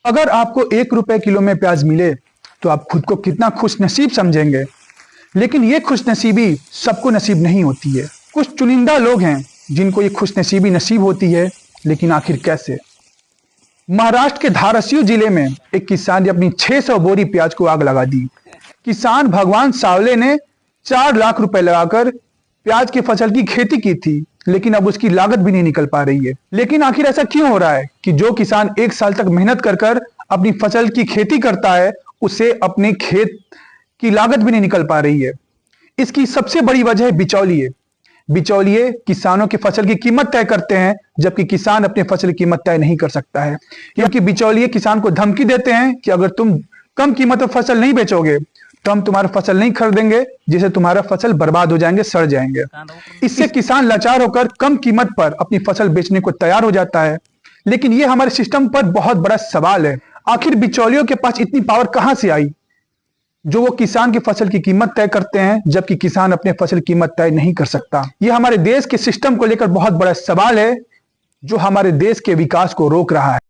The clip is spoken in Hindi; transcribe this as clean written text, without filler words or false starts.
अगर आपको 1 रुपए किलो में प्याज मिले तो आप खुद को कितना खुश नसीब समझेंगे। लेकिन ये खुश नसीबी सबको नसीब नहीं होती है। कुछ चुनिंदा लोग हैं जिनको ये खुश नसीबी नसीब होती है, लेकिन आखिर कैसे। महाराष्ट्र के धाराशिव जिले में एक किसान ने अपनी 600 बोरी प्याज को आग लगा दी। किसान भगवान सावले ने 4 लाख रुपए लगाकर प्याज की फसल की खेती की थी, लेकिन अब उसकी लागत भी नहीं निकल पा रही है। लेकिन आखिर ऐसा क्यों हो रहा है कि जो किसान 1 साल तक मेहनत कर कर अपनी फसल की खेती करता है, उसे अपने खेत की लागत भी नहीं निकल पा रही है। इसकी सबसे बड़ी वजह है बिचौलिए। बिचौलिए किसानों की फसल की कीमत तय करते हैं, जबकि किसान अपनी फसल की कीमत तय नहीं कर सकता है, क्योंकि बिचौलिए किसान को धमकी देते हैं कि अगर तुम कम कीमत पर फसल नहीं बेचोगे तो हम तुम्हारा फसल नहीं खरीदेंगे, जिससे तुम्हारा फसल बर्बाद हो जाएंगे, सड़ जाएंगे। इससे किसान लाचार होकर कम कीमत पर अपनी फसल बेचने को तैयार हो जाता है। लेकिन यह हमारे सिस्टम पर बहुत बड़ा सवाल है। आखिर बिचौलियों के पास इतनी पावर कहां से आई जो वो किसान की फसल की कीमत तय करते हैं, जबकि किसान अपने फसल की कीमत तय नहीं कर सकता। यह हमारे देश के सिस्टम को लेकर बहुत बड़ा सवाल है जो हमारे देश के विकास को रोक रहा है।